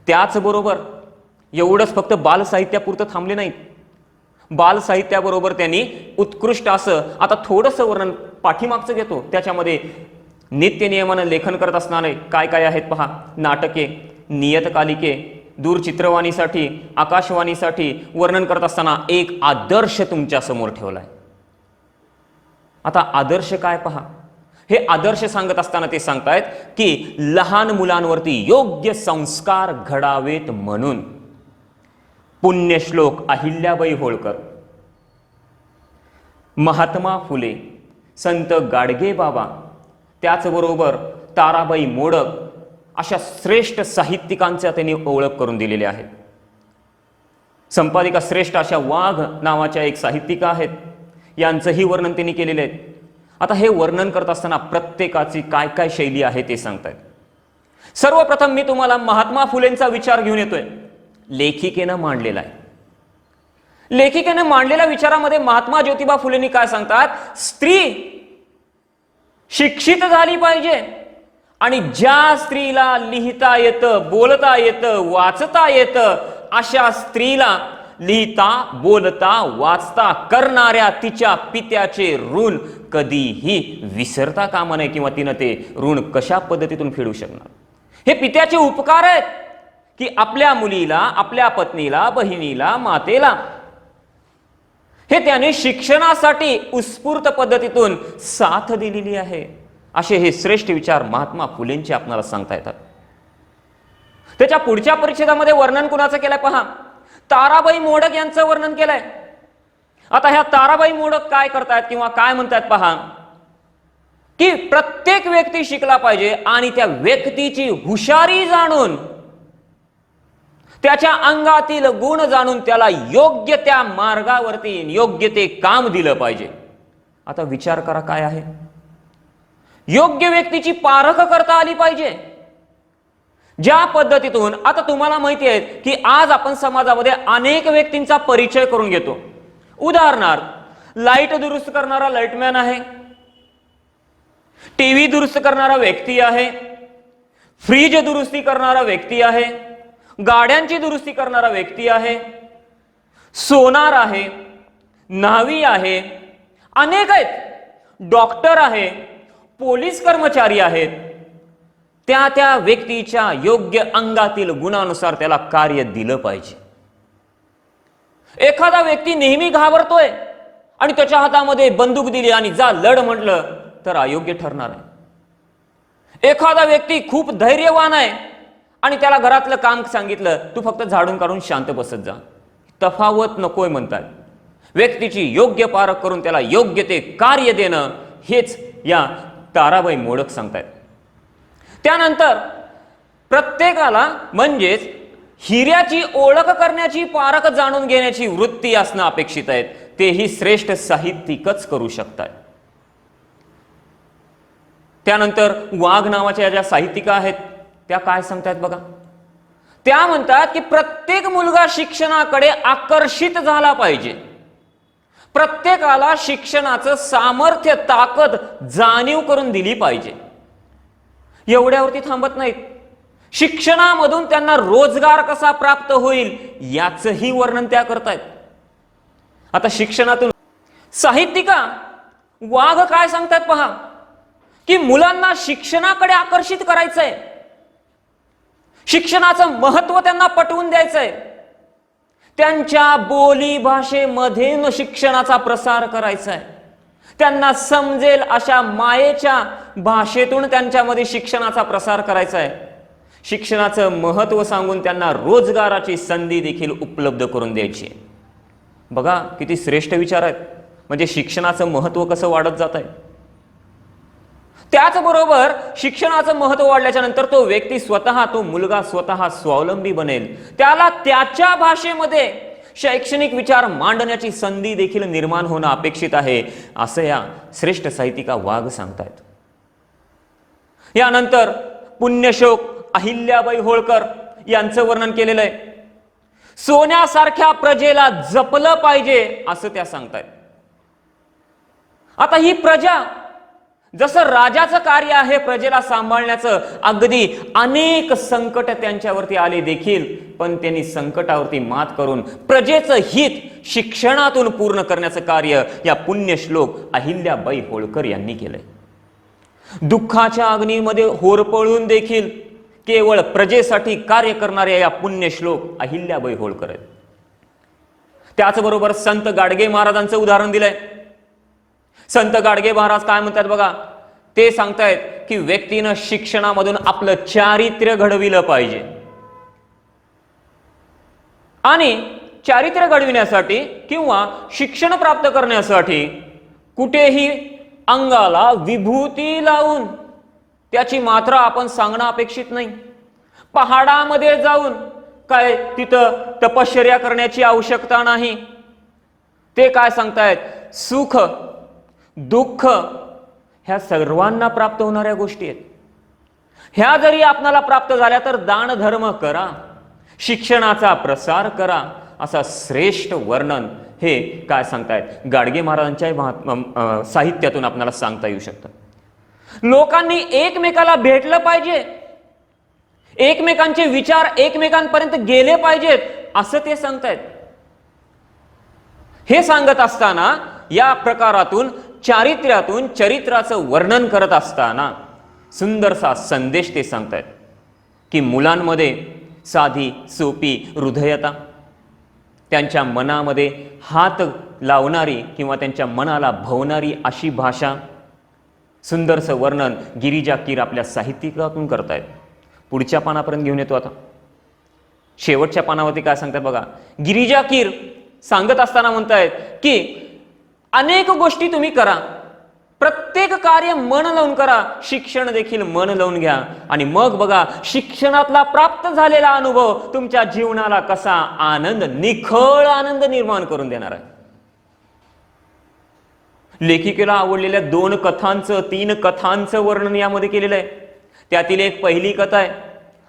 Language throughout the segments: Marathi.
त्याचबरोबर एवढंच फक्त बालसाहित्यापुरतं थांबले नाहीत. बालसाहित्याबरोबर त्यांनी उत्कृष्ट असं, आता थोडंसं वर्णन पाठीमागचं घेतो, त्याच्यामध्ये नित्यनियमानं लेखन करत असणारे काय काय आहेत पहा. नाटके, नियतकालिके, दूरचित्रवाणीसाठी, आकाशवाणीसाठी वर्णन करत असताना एक आदर्श तुमच्या समोर ठेवलाय. आता आदर्श काय पहा. हे आदर्श सांगत असताना ते सांगतायत की लहान मुलांवरती योग्य संस्कार घडावेत म्हणून पुण्यश्लोक अहिल्याबाई होळकर, महात्मा फुले, संत गाडगे बाबा, त्याचबरोबर ताराबाई मोडक अशा श्रेष्ठ साहित्यिकांच्या त्यांनी ओळख करून दिलेली आहे. संपादिका श्रेष्ठ अशा वाघ नावाच्या एक साहित्यिका आहेत, यांचंही वर्णन त्यांनी केलेले आहे. आता हे वर्णन करत असताना प्रत्येकाची काय काय शैली आहे ते सांगतायत. सर्वप्रथम मी तुम्हाला महात्मा फुलेंचा विचार घेऊन येतोय. लेखिकेनं मांडलेला आहे. लेखिकेनं मांडलेल्या विचारामध्ये महात्मा ज्योतिबा फुलेंनी काय सांगतात, स्त्री शिक्षित झाली पाहिजे आणि ज्या स्त्रीला लिहिता येतं, बोलता येतं, वाचता येतं, अशा स्त्रीला लिहिता, बोलता, वाचता करणाऱ्या तिच्या पित्याचे ऋण कधीही विसरता कामा नये किंवा तिनं ते ऋण कशा पद्धतीतून फेडू शकणार. हे पित्याचे उपकार आहेत की आपल्या मुलीला, आपल्या पत्नीला, बहिणीला, मातेला हे त्याने शिक्षणासाठी उत्स्फूर्त पद्धतीतून साथ दिलेली आहे. असे हे श्रेष्ठ विचार महात्मा फुलेंचे आपल्याला सांगता येतात. त्याच्या पुढच्या परिच्छेदामध्ये वर्णन कुणाचं केलंय पहा. ताराबाई मोडक यांचं वर्णन केलंय. आता ह्या ताराबाई मोडक काय करतायत किंवा काय म्हणतायत पहा, की प्रत्येक व्यक्ती शिकला पाहिजे आणि त्या व्यक्तीची हुशारी जाणून, त्याच्या अंगातील गुण जाणून त्याला योग्य त्या मार्गावरती योग्य ते काम दिलं पाहिजे. आता विचार करा काय आहे. योग्य व्यक्तीची पारख करता आली पाहिजे. ज्या पद्धतीतून आता तुम्हाला माहिती आहे की आज आपण समाजामध्ये अनेक व्यक्तींचा परिचय करून घेतो. उदाहरणार्थ लाईट दुरुस्त करणारा लाईटमॅन आहे, टीव्ही दुरुस्त करणारा व्यक्ती आहे, फ्रीज दुरुस्ती करणारा व्यक्ती आहे, गाड्यांची दुरुस्ती करणारा व्यक्ती आहे, सोनार आहे, न्हावी आहे, अनेक आहेत, डॉक्टर आहे, पोलीस कर्मचारी आहेत. त्या त्या व्यक्तीच्या योग्य अंगातील गुणानुसार त्याला कार्य दिलं पाहिजे. एखादा व्यक्ती नेहमी घाबरतोय आणि त्याच्या हातामध्ये बंदूक दिली आणि जा लढ म्हटलं तर अयोग्य ठरणार आहे. एखादा व्यक्ती खूप धैर्यवान आहे आणि त्याला घरातलं काम सांगितलं, तू फक्त झाडून काढून शांत बसत जा, तफावत नकोय म्हणतात. व्यक्तीची योग्य पारख करून त्याला योग्य ते कार्य देणं, हेच या ताराबाई मोडक सांगतायत. त्यानंतर प्रत्येकाला म्हणजेच हिऱ्याची ओळख करण्याची, पारख जाणून घेण्याची वृत्ती असणं अपेक्षित आहे. तेही श्रेष्ठ साहित्यिकच करू शकतात. त्यानंतर वाघ नावाच्या ज्या साहित्यिका आहेत त्या काय सांगतायत बघा. त्या म्हणतात की प्रत्येक मुलगा शिक्षणाकडे आकर्षित झाला पाहिजे. प्रत्येकाला शिक्षणाचं सामर्थ्य, ताकद जाणीव करून दिली पाहिजे. एवढ्यावरती थांबत नाहीत. शिक्षणामधून त्यांना रोजगार कसा प्राप्त होईल याचंही वर्णन त्या करतायत. आता शिक्षणातून साहित्यिका वाघ काय सांगतात पहा, की मुलांना शिक्षणाकडे आकर्षित करायचंय, शिक्षणाचं महत्व त्यांना पटवून द्यायचंय, त्यांच्या बोली भाषेमध्ये शिक्षणाचा प्रसार करायचा आहे, त्यांना समजेल अशा मायेच्या भाषेतून त्यांच्यामध्ये शिक्षणाचा प्रसार करायचा आहे. शिक्षणाचं महत्व सांगून त्यांना रोजगाराची संधी देखील उपलब्ध करून द्यायची. बघा किती श्रेष्ठ विचार आहेत. म्हणजे शिक्षणाचं महत्व कसं वाढत जात आहे. त्याचबरोबर शिक्षणाचं महत्व वाढल्याच्या नंतर तो व्यक्ती स्वतः, तो मुलगा स्वतः स्वावलंबी बनेल. त्याला त्याच्या भाषेमध्ये शैक्षणिक विचार मांडण्याची संधी देखील निर्माण होणं अपेक्षित आहे, असं या श्रेष्ठ साहित्यिका वाघ सांगतायत. यानंतर पुण्यश्लोक अहिल्याबाई होळकर यांचं वर्णन केलेलं आहे. सोन्यासारख्या प्रजेला जपलं पाहिजे असं त्या सांगतायत. आता ही प्रजा जसं राजाचं कार्य आहे प्रजेला सांभाळण्याचं, अगदी अनेक संकट त्यांच्यावरती आले देखील पण त्यांनी संकटावरती मात करून प्रजेचं हित शिक्षणातून पूर्ण करण्याचं कार्य या पुण्यश्लोक अहिल्याबाई होळकर यांनी केलंय. दुःखाच्या अग्नीमध्ये होरपळून देखील केवळ प्रजेसाठी कार्य करणाऱ्या या पुण्यश्लोक अहिल्याबाई होळकर आहेत. त्याचबरोबर संत गाडगे महाराजांचं उदाहरण दिलंय. संत गाडगे महाराज काय म्हणतात बघा, ते सांगतायत की व्यक्तीनं शिक्षणामधून आपलं चारित्र्य घडविलं पाहिजे आणि चारित्र्य घडविण्यासाठी किंवा शिक्षण प्राप्त करण्यासाठी कुठेही अंगाला विभूती लावून त्याची मात्रा आपण सांगणं अपेक्षित नाही. पहाडामध्ये जाऊन काय तिथं तपश्चर्या करण्याची आवश्यकता नाही. ते काय सांगतायत, सुख दुःख ह्या सर्वांना प्राप्त होणाऱ्या गोष्टी आहेत. ह्या जरी आपणाला प्राप्त झाल्या तर दान धर्म करा, शिक्षणाचा प्रसार करा, असा श्रेष्ठ वर्णन हे काय सांगतायत गाडगे महाराजांच्या साहित्यातून आपल्याला सांगता येऊ शकतं. लोकांनी एकमेकाला भेटलं पाहिजे, एकमेकांचे विचार एकमेकांपर्यंत गेले पाहिजेत असं ते सांगतायत. हे सांगत असताना या प्रकारातून चारित्र्यातून चरित्राचं वर्णन करत असताना सुंदरसा संदेश ते सांगतायत की मुलांमध्ये साधी सोपी हृदयता, त्यांच्या मनामध्ये हात लावणारी किंवा त्यांच्या मनाला भवणारी अशी भाषा, सुंदरसं वर्णन गिरिजा कीर आपल्या साहित्यिकातून करतायत. पुढच्या पानापर्यंत घेऊन येतो. आता शेवटच्या पानावरती काय सांगतात बघा, गिरिजा कीर सांगत असताना म्हणतायत की अनेक गोष्टी तुम्ही करा, प्रत्येक कार्य मन लावून करा, शिक्षण देखील मन लावून घ्या आणि मग बघा शिक्षणातला प्राप्त झालेला अनुभव तुमच्या जीवनाला कसा आनंद, निखळ आनंद निर्माण करून देणार आहे. लेखिकेला आवडलेल्या 2 कथांचं 3 कथांचं वर्णन यामध्ये केलेलं आहे. त्यातील एक पहिली कथा आहे.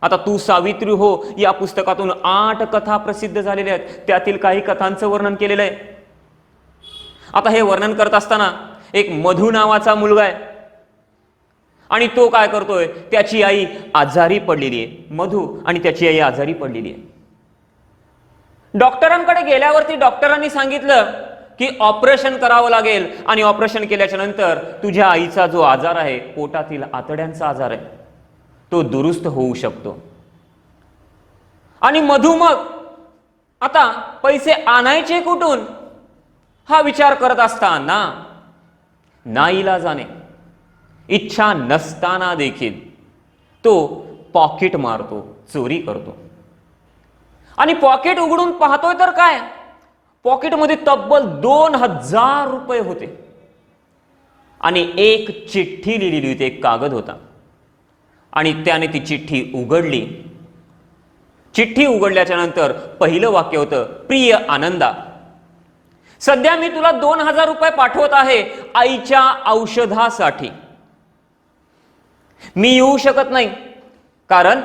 आता तू सावित्री हो या पुस्तकातून 8 कथा प्रसिद्ध झालेल्या आहेत. त्यातील काही कथांचं वर्णन केलेलं आहे. आता हे वर्णन करत असताना एक मधु नावाचा मुलगा आहे आणि तो काय करतोय, त्याची आई आजारी पडलेली आहे. मधु आणि त्याची आई आजारी पडलेली आहे. डॉक्टरांकडे गेल्यावरती डॉक्टरांनी सांगितलं की ऑपरेशन करावं लागेल आणि ऑपरेशन केल्याच्या नंतर तुझ्या आईचा जो आजार आहे, पोटातील आतड्यांचा आजार आहे, तो दुरुस्त होऊ शकतो. आणि मधु मग आता पैसे आणायचे कुठून हा विचार करत असताना नाईलाजाने, इच्छा नसताना देखील तो पॉकेट मारतो, चोरी करतो. आणि पॉकेट उघडून पाहतोय तर काय, पॉकेटमध्ये तब्बल 2000 रुपये होते आणि एक चिठ्ठी लिहिलेली होती, एक कागद होता. आणि त्याने ती चिठ्ठी उघडली. चिठ्ठी उघडल्याच्या नंतर पहिलं वाक्य होतं, प्रिय आनंदा, सध्या मी तुला 2000 रुपये पाठवत आहे आईच्या औषधासाठी. मी येऊ शकत नाही कारण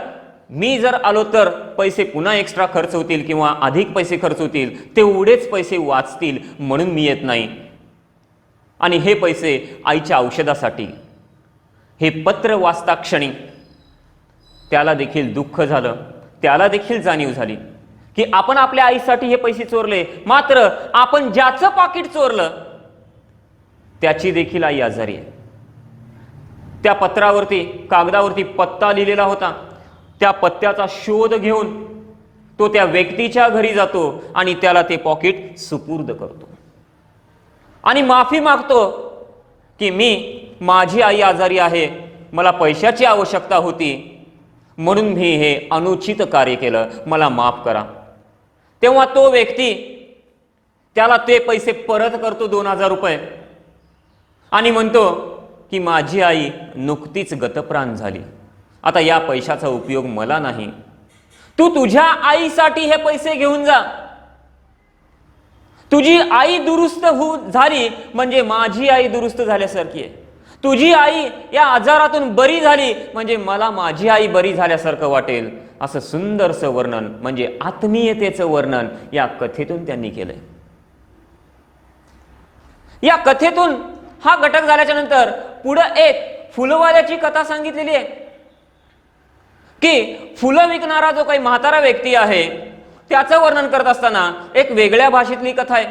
मी जर आलो तर पैसे पुन्हा एक्स्ट्रा खर्च होतील किंवा अधिक पैसे खर्च होतील, तेवढेच पैसे वाचतील म्हणून मी येत नाही. आणि हे पैसे आईच्या औषधासाठी. हे पत्र वाचता क्षणी त्याला देखील दुःख झालं, त्याला देखील जाणीव झाली की आपण आपल्या आईसाठी हे पैसे चोरले, मात्र आपण ज्याचं पाकिट चोरलं त्याची देखील आई आजारी आहे. त्या पत्रावरती, कागदावरती पत्ता लिहिलेला होता. त्या पत्त्याचा शोध घेऊन तो त्या व्यक्तीच्या घरी जातो आणि त्याला ते पॉकेट सुपूर्द करतो आणि माफी मागतो की माझी आई आजारी आहे, मला पैशाची आवश्यकता होती म्हणून मी हे अनुचित कार्य केलं, मला माफ करा. तेव्हा तो व्यक्ती त्याला ते पैसे परत करतो 2000 रुपये आणि म्हणतो की माझी आई नुकतीच गतप्राण झाली, आता या पैशाचा उपयोग मला नाही, तू तुझ्या आईसाठी हे पैसे घेऊन जा. तुझी आई दुरुस्त झाली म्हणजे माझी आई दुरुस्त झाल्यासारखी आहे. तुझी आई या आजारातून बरी झाली म्हणजे मला माझी आई बरी झाल्यासारखं वाटेल. असं सुंदरसं वर्णन म्हणजे आत्मीयतेचं वर्णन या कथेतून त्यांनी केलंय. या कथेतून हा घटक झाल्याच्या नंतर पुढं एक फुलवाल्याची कथा सांगितलेली आहे की फुलं विकणारा जो काही म्हातारा व्यक्ती आहे त्याचं वर्णन करत असताना एक वेगळ्या भाषेतली कथा आहे.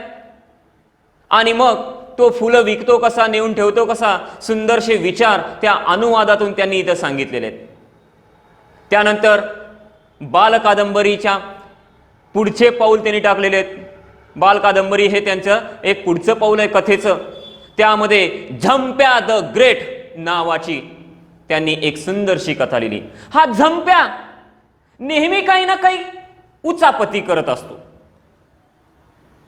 आणि मग तो फुलं विकतो कसा, नेऊन ठेवतो कसा, सुंदरसे विचार त्या अनुवादातून त्यांनी इथं सांगितलेले आहेत. त्यानंतर बालकादंबरीच्या पुढचे पाऊल त्यांनी टाकलेले आहेत. बालकादंबरी हे त्यांचं एक पुढचं पाऊल आहे कथेचं. त्यामध्ये झंप्या द ग्रेट नावाची त्यांनी एक सुंदरशी कथा लिहिली. हा झंप्या नेहमी काही ना काही उचापती करत असतो.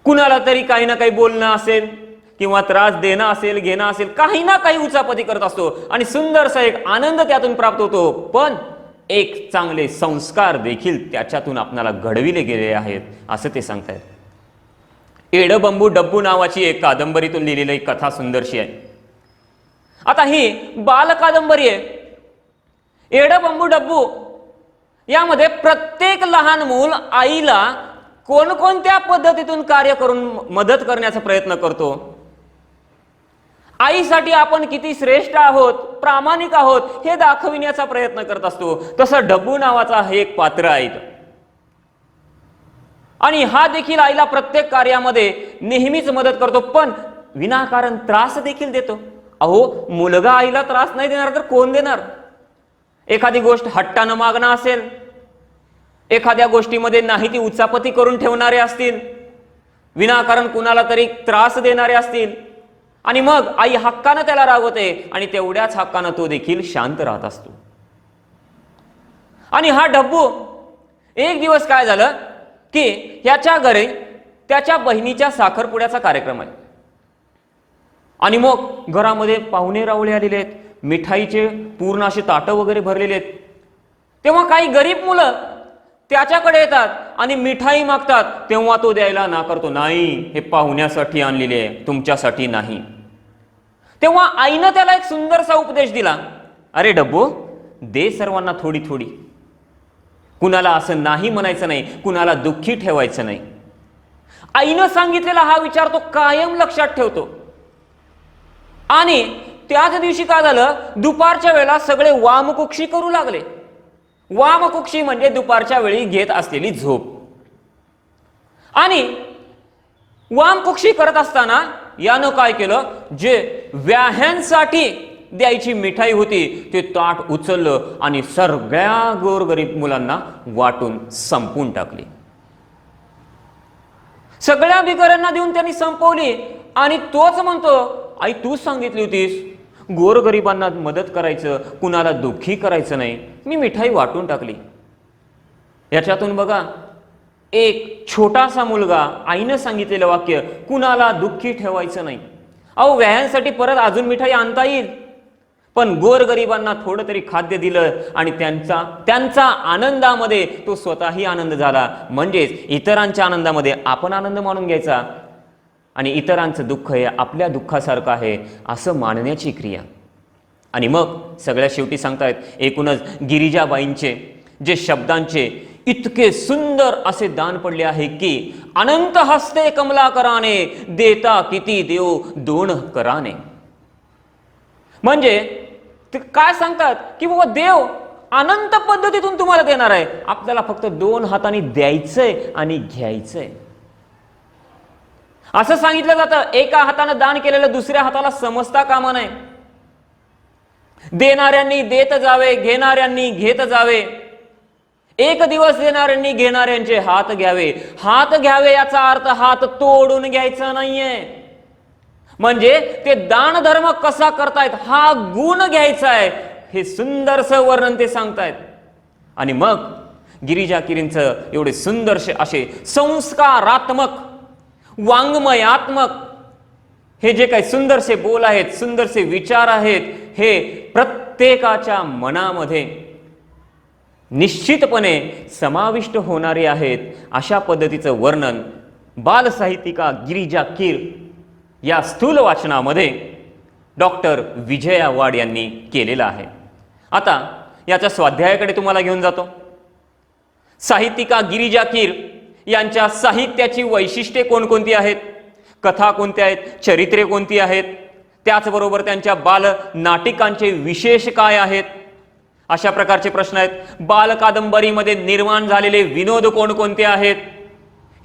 कुणाला तरी काही ना काही बोलणं असेल किंवा त्रास देणं असेल, घेणं असेल, काही ना काही उचापती करत असतो आणि सुंदरसा एक आनंद त्यातून प्राप्त होतो. पण एक चांगले संस्कार देखील त्याच्यातून आपल्याला घडविले गेले आहेत असं ते सांगतायत. एडबंबू डब्बू नावाची एक कादंबरीतून लिहिलेली एक कथा सुंदरशी आहे. आता ही बाल कादंबरी आहे. एडबंबू डब्बू यामध्ये प्रत्येक लहान मूल आईला कोणकोणत्या पद्धतीतून कार्य करून मदत करण्याचा प्रयत्न करतो. आईसाठी आपण किती श्रेष्ठ आहोत, प्रामाणिक आहोत हे दाखविण्याचा प्रयत्न करत असतो. तसं डब्बू नावाचा हे एक पात्र आहे आणि हा देखील आईला प्रत्येक कार्यामध्ये नेहमीच मदत करतो, पण विनाकारण त्रास देखील देतो. अहो, मुलगा आईला त्रास नाही देणार तर कोण देणार? एखादी गोष्ट हट्टानं मागणं असेल, एखाद्या गोष्टीमध्ये नाही ती उचापती करून ठेवणारे असतील, विनाकारण कुणाला तरी त्रास देणारे असतील आणि मग आई हक्कानं त्याला रागवते आणि तेवढ्याच हक्कानं तो देखील शांत राहत असतो. आणि हा डब्बू एक दिवस काय झालं की याच्या घरी त्याच्या बहिणीच्या साखरपुड्याचा कार्यक्रम आहे आणि मग घरामध्ये पाहुणे रावळे आलेले आहेत, मिठाईचे पूर्ण असे ताटं वगैरे भरलेले आहेत. तेव्हा काही गरीब मुलं त्याच्याकडे येतात आणि मिठाई मागतात. तेव्हा तो द्यायला नाकारतो. नाही, हे पाहुण्यासाठी आणलेले आहे, तुमच्यासाठी नाही. तेव्हा आईनं त्याला एक सुंदरसा उपदेश दिला, अरे डब्बू, दे सर्वांना थोडी थोडी. कुणाला असं नाही म्हणायचं नाही, कुणाला दुःखी ठेवायचं नाही. आईनं सांगितलेला हा विचार तो कायम लक्षात ठेवतो. आणि त्याच दिवशी काय झालं, दुपारच्या वेळेला सगळे वामकुक्षी करू लागले. वामकुक्षी म्हणजे दुपारच्या वेळी घेत असलेली झोप. आणि वामकुक्षी करत असताना यानं काय केलं, जे व्याह्यांसाठी द्यायची मिठाई होती ते ताट उचललं आणि सगळ्या गोरगरीब मुलांना वाटून संपून टाकली. सगळ्या भिकाऱ्यांना देऊन त्यांनी संपवली. आणि तोच म्हणतो, आई तूच सांगितली होतीस गोरगरिबांना मदत करायचं, कुणाला दुःखी करायचं नाही, मी मिठाई वाटून टाकली. याच्यातून बघा, एक छोटासा मुलगा आईनं सांगितलेलं वाक्य, कुणाला दुःखी ठेवायचं नाही. अहो, व्याह्यांसाठी परत अजून मिठाई आणता येईल, पण गोरगरिबांना थोडं तरी खाद्य दिलं आणि त्यांचा आनंदामध्ये तो स्वतःही आनंद झाला. म्हणजेच इतरांच्या आनंदामध्ये आपण आनंद मानून घ्यायचा आणि इतरांचं दुःख हे आपल्या दुःखासारखं आहे असं मानण्याची क्रिया. आणि मग सगळ्या शेवटी सांगतायत, एकूणच गिरिजाबाईंचे जे शब्दांचे इतके सुंदर असे दान पडले आहे की अनंत हस्ते कमलाकराने देता किती देव दोन कराने. म्हणजे ते काय सांगतात की बाबा देव अनंत पद्धतीतून तुम्हाला देणार आहे, आपल्याला फक्त दोन हातांनी द्यायचंय आणि घ्यायचंय. असं सांगितलं जातं, एका हाताने दान केलेलं दुसऱ्या हाताला समजता कामा नये. देणाऱ्यांनी देत जावे, घेणाऱ्यांनी घेत जावे. एक दिवस देणाऱ्यांनी घेणाऱ्यांचे हात घ्यावे. हात घ्यावे याचा अर्थ हात तोडून घ्यायचा नाहीये. म्हणजे ते दान धर्म कसा करतायत हा गुण घ्यायचा आहे, हे सुंदरसं वर्णन ते सांगतायत. आणि मग गिरिजा किरींचं एवढे सुंदरसे असे संस्कारात्मक, वाङ्मयात्मक हे जे काही सुंदरसे बोल आहेत, सुंदरसे विचार आहेत, हे प्रत्येकाच्या मनामध्ये निश्चितपणे समाविष्ट होणारे आहेत. अशा पद्धतीचं वर्णन बालसाहित्यिका गिरिजा कीर या स्थूल वाचनामध्ये डॉक्टर विजया वाड यांनी केलेलं आहे. आता याच्या स्वाध्यायाकडे तुम्हाला घेऊन जातो. साहित्यिका गिरिजा कीर यांच्या साहित्याची वैशिष्ट्ये कोणकोणती आहेत, कथा कोणत्या आहेत, चरित्रे कोणती आहेत, त्याचबरोबर त्यांच्या बाल नाटिकांचे विशेष काय आहेत, अशा प्रकारचे प्रश्न आहेत. बाल कादंबरीमध्ये निर्माण झालेले विनोद कोणकोणते आहेत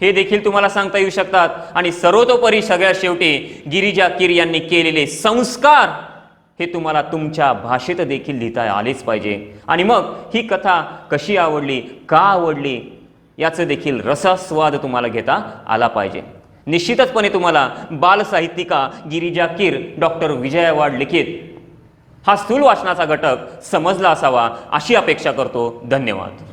हे देखील तुम्हाला सांगता येऊ शकतात. आणि सर्वतोपरी सगळ्यात शेवटी गिरिजा कीर यांनी केलेले संस्कार हे तुम्हाला तुमच्या भाषेत देखील लिहिता आलेच पाहिजे. आणि मग ही कथा कशी आवडली, का आवडली याचं देखील रसास्वाद तुम्हाला घेता आला पाहिजे. निश्चितचपणे तुम्हाला बालसाहित्यिका गिरिजा कीर, डॉक्टर विजया वाड लिखित हा स्थूल वाचनाचा घटक समजला असावा अशी अपेक्षा करतो. धन्यवाद.